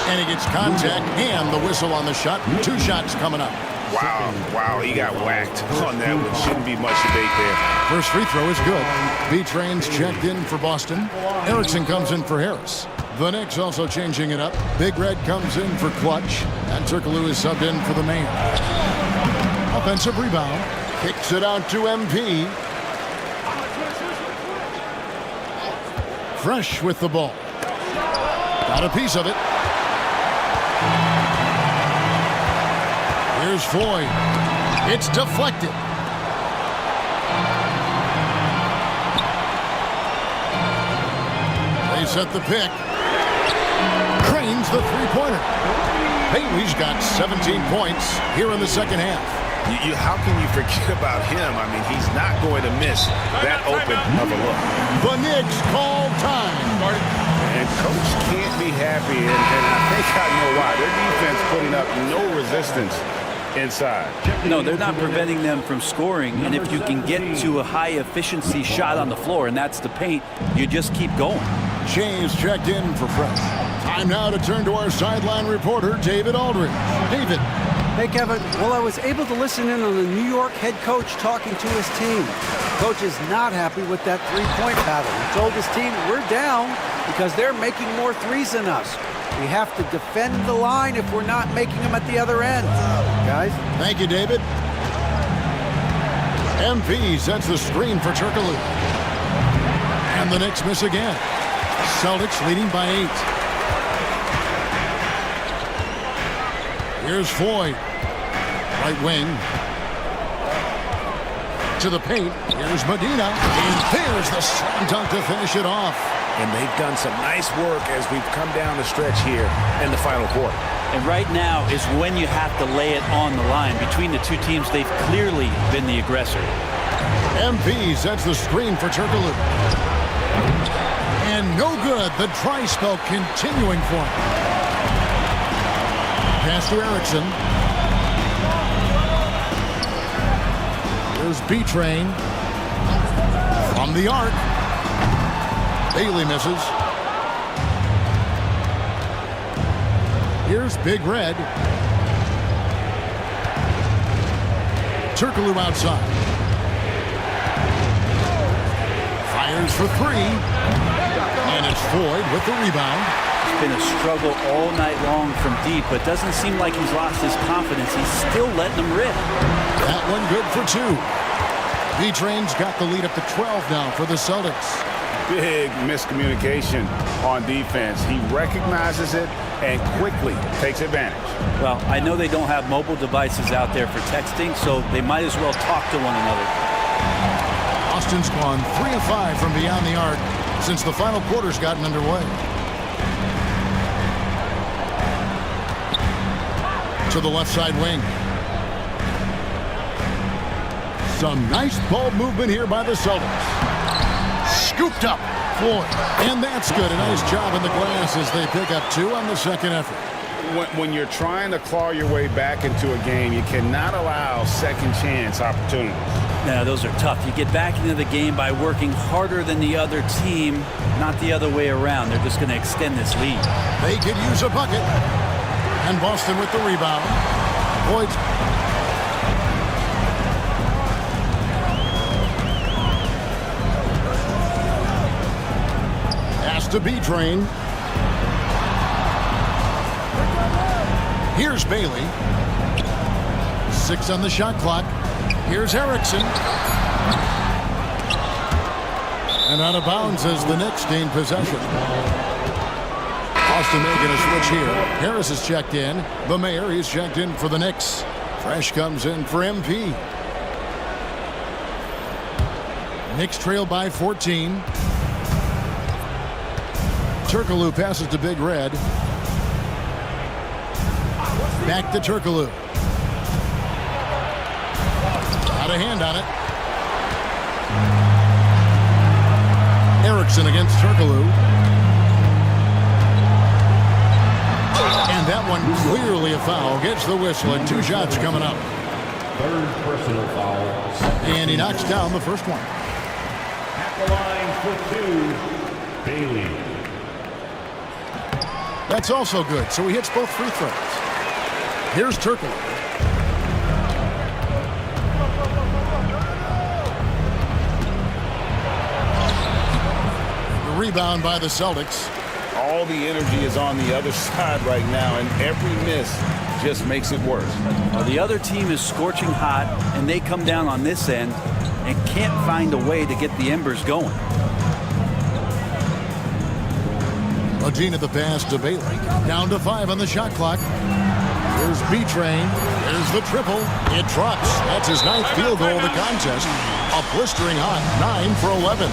And he gets contact and the whistle on the shot. 2 shots coming up. Wow, he got whacked on that one. Shouldn't be much debate there. First free throw is good. B-Train's checked in for Boston. Erickson comes in for Harris. The Knicks also changing it up. Big Red comes in for Clutch. And Turkoglu is subbed in for the Mayor. Offensive rebound. Kicks it out to MP. Fresh with the ball. Got a piece of it. Here's Floyd. It's deflected. They set the pick. Cranes the three-pointer. Bailey's got 17 points here in the second half. How can you forget about him? I mean, he's not going to miss that open of a look. The Knicks call time. And Coach can't be happy, and I think I know why. Their defense putting up no resistance inside. No, they're not preventing them from scoring, and if you can get to a high-efficiency shot on the floor, and that's the paint, you just keep going. James checked in for Fresh. Time now to turn to our sideline reporter, David Aldridge. David. Hey, Kevin. Well, I was able to listen in on the New York head coach talking to his team. Coach is not happy with that three-point battle. He told his team, we're down because they're making more threes than us. We have to defend the line if we're not making them at the other end. Guys? Thank you, David. MP sets the screen for Turkoglu. And the Knicks miss again. Celtics leading by 8. Here's Floyd. Right wing. To the paint. Here's Medina. And there's the slam dunk to finish it off. And they've done some nice work as we've come down the stretch here in the final quarter. And right now is when you have to lay it on the line. Between the two teams, they've clearly been the aggressor. MP sets the screen for Turkoglu. And no good. The dry spell continuing for him. Pass to Erickson. Here's B-Train. From the arc. Bailey misses. Here's Big Red. Turkoglu outside. Fires for 3. And it's Floyd with the rebound. It's been a struggle all night long from deep, but doesn't seem like he's lost his confidence. He's still letting them rip. That one good for 2. B-Train's got the lead up to 12 now for the Celtics. Big miscommunication on defense. He recognizes it and quickly takes advantage. Well, I know they don't have mobile devices out there for texting, so they might as well talk to one another. Austin's gone 3 of 5 from beyond the arc since the final quarter's gotten underway. To the left side wing. Some nice ball movement here by the Celtics. Scooped up, Floyd. And that's good. A nice job in the glass as they pick up 2 on the second effort. When you're trying to claw your way back into a game, you cannot allow second chance opportunities. Now, those are tough. You get back into the game by working harder than the other team, not the other way around. They're just going to extend this lead. They could use a bucket. And Boston with the rebound. Floyd. To B-Train. Here's Bailey. 6 on the shot clock. Here's Erickson. And out of bounds as the Knicks gain possession. Boston making a switch here. Harris is checked in. The Mayor, he's checked in for the Knicks. Fresh comes in for MP. Knicks trail by 14. Turkoglu passes to Big Red. Back to Turkoglu. Got a hand on it. Erickson against Turkoglu. And that one clearly a foul. Gets the whistle and 2 shots coming up. Third personal foul. And he knocks down the first one. At the line for 2, Bailey. That's also good. So he hits both free throws. Here's Turkoglu. The rebound by the Celtics. All the energy is on the other side right now, and every miss just makes it worse. Well, the other team is scorching hot, and they come down on this end and can't find a way to get the embers going. Agena the pass to Bailey. Down to 5 on the shot clock. Here's B-Train. There's the triple. It drops. That's his 9th field goal of the contest. A blistering hot 9 for 11.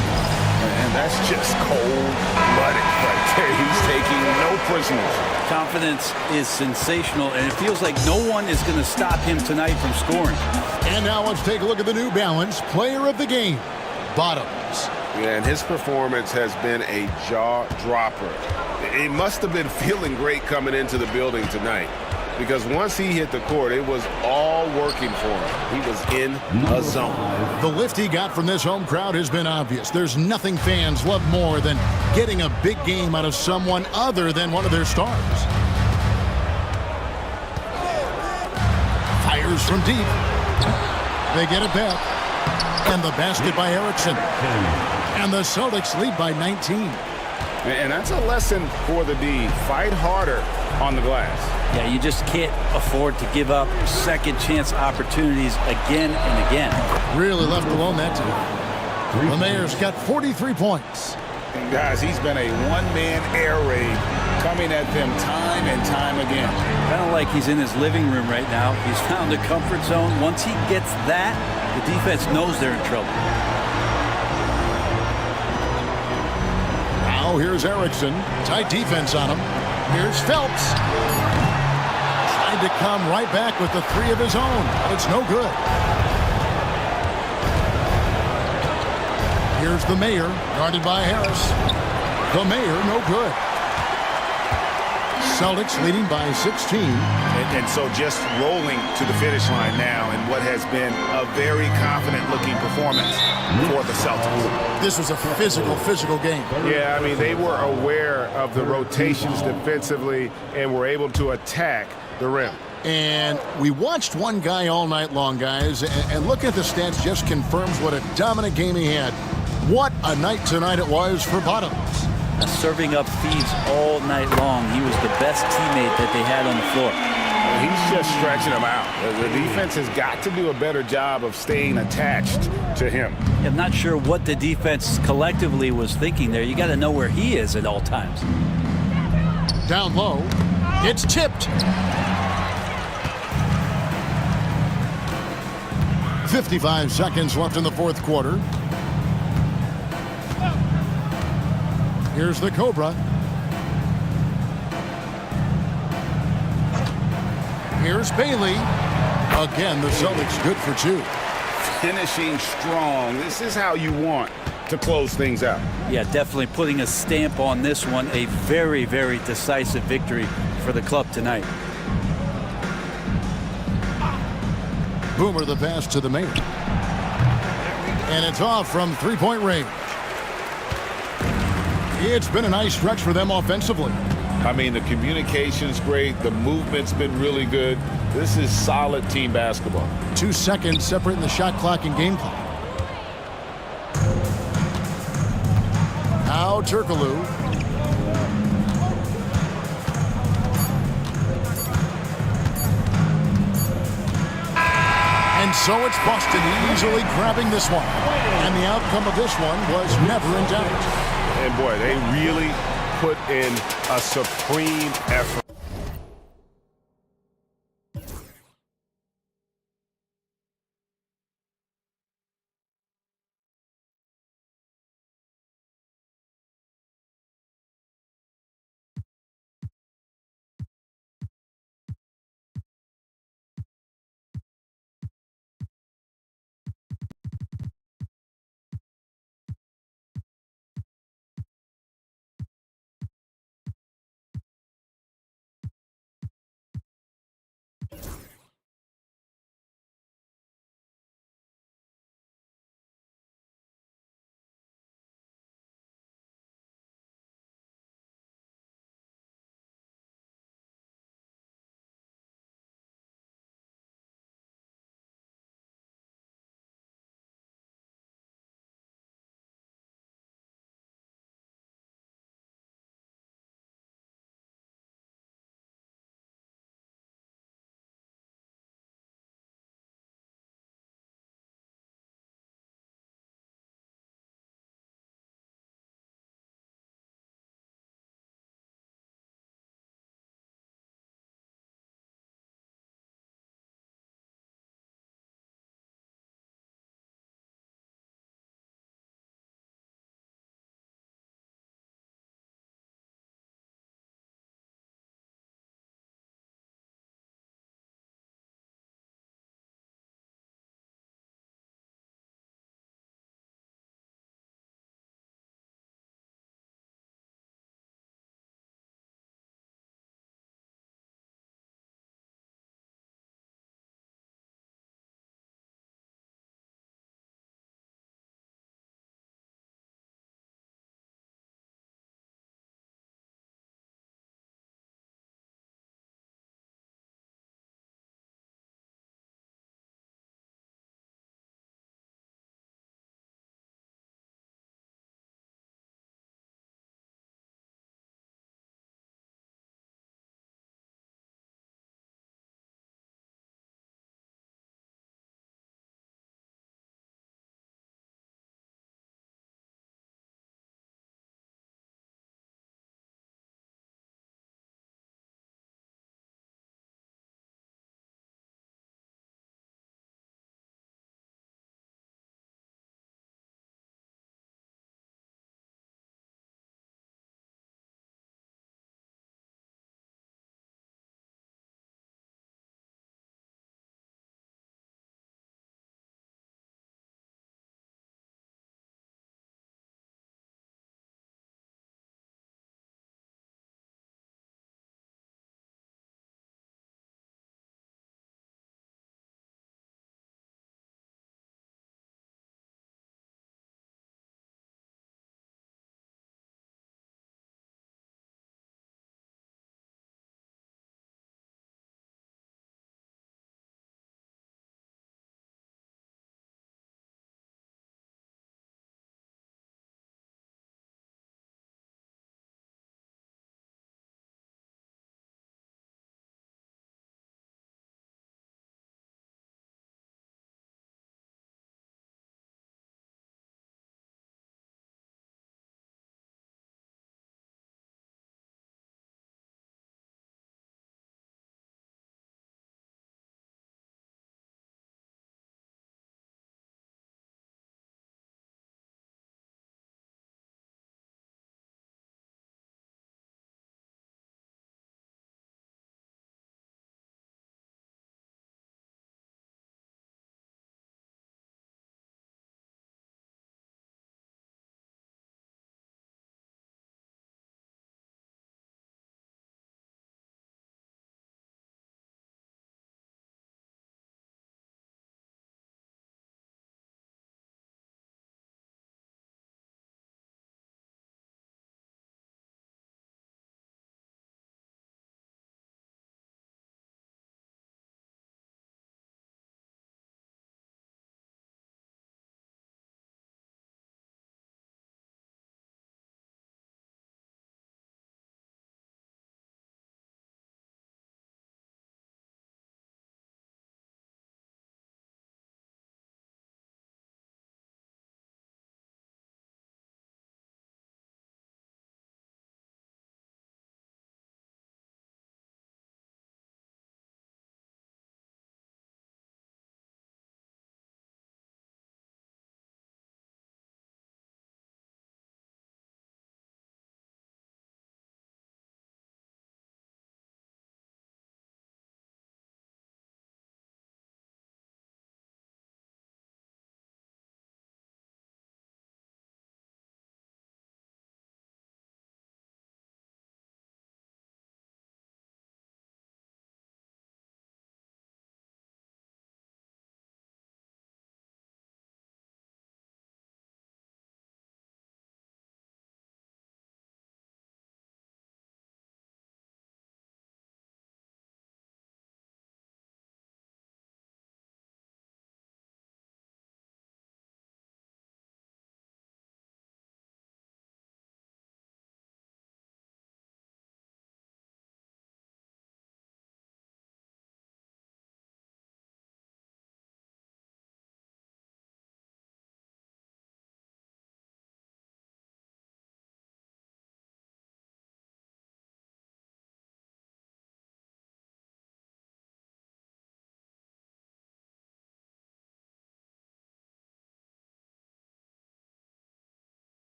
And that's just cold-blooded right there. He's taking no prisoners. Confidence is sensational, and it feels like no one is going to stop him tonight from scoring. And now let's take a look at the New Balance player of the game, Bottoms. Yeah, and his performance has been a jaw-dropper. He must have been feeling great coming into the building tonight, because once he hit the court, it was all working for him. He was in a zone. The lift he got from this home crowd has been obvious. There's nothing fans love more than getting a big game out of someone other than one of their stars. Fires from deep. They get it back. And the basket by Erickson. And the Celtics lead by 19. And that's a lesson for the D. Fight harder on the glass. Yeah, you just can't afford to give up second chance opportunities again and again. Really left alone that time. The Mayor's got 43 points. And guys, he's been a one-man air raid coming at them time and time again. Kind of like he's in his living room right now. He's found a comfort zone. Once he gets that, the defense knows they're in trouble. Now here's Erickson. Tight defense on him. Here's Phelps. Trying to come right back with the 3 of his own. It's no good. Here's the Mayor, guarded by Harris. The Mayor, no good. Celtics leading by 16. And so just rolling to the finish line now in what has been a very confident-looking performance for the Celtics. This was a physical game. Yeah, I mean, they were aware of the rotations defensively and were able to attack the rim. And we watched one guy all night long, guys, and looking at the stats just confirms what a dominant game he had. What a night tonight it was for Bottoms. Serving up feeds all night long. He was the best teammate that they had on the floor. He's just stretching them out. The defense has got to do a better job of staying attached to him. I'm not sure what the defense collectively was thinking there. You got to know where he is at all times. Down low. It's tipped. 55 seconds left in the fourth quarter. Here's the Cobra. Here's Bailey. Again, the Celtics good for 2. Finishing strong. This is how you want to close things out. Yeah, definitely putting a stamp on this one. A very, very decisive victory for the club tonight. Boomer the pass to the Mayor. And it's off from three-point range. It's been a nice stretch for them offensively. I mean, the communication's great. The movement's been really good. This is solid team basketball. 2 seconds separating the shot clock and game clock. Now Turkoglu. And so it's Boston easily grabbing this one. And the outcome of this one was never in doubt. And boy, they really put in a supreme effort.